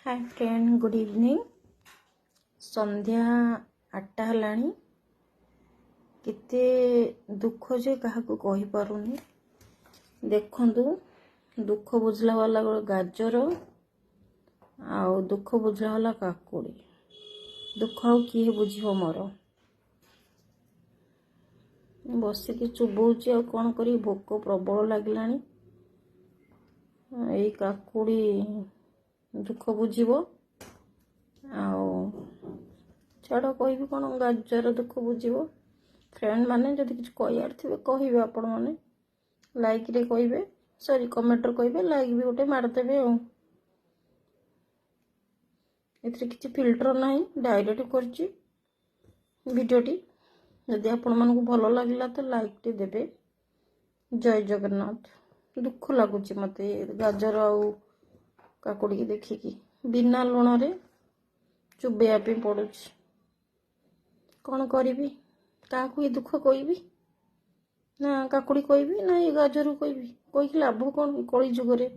हाय friend, good evening. संध्या 8टा हेलाणी। केते दुख जे क्या कही पारुनी। देखंतु दुख बुझला वाला गाजर आउ दुख बुझला वाला काकुड़ी। दुख आउ किए बुझिबो मोर। बसिकी चुबौची आ कौन करी, भोक प्रबल लगलानी। एई काकुड़ी दुख बुझिबो आउ छाड़ कहि कौन गाजर दुख बुझिबो। फ्रेंड माने जदि किछ कहियार थिबे कहिबे, आपण माने लाइक रे कहिबे, सॉरी कमेंट रे कहिबे, लाइक भी गोटे मार देबे। एथरे किछ फिल्टर नाही, डायरेक्ट करछि वीडियोटी। जदि आपण मानकु भलो लागला तो लाइक टे देबे। जय जगन्नाथ। दुख लागुची मते गाजर आउ काकुड़ी की देखिकी बिना लुण रे चुबेया पे पड़ुछि। कौन करी क्या ये दुख कहबी ना काकुड़ी कहबी ना ये गाजर कहबी, कहीकि लाभ कौन कली जुगरे।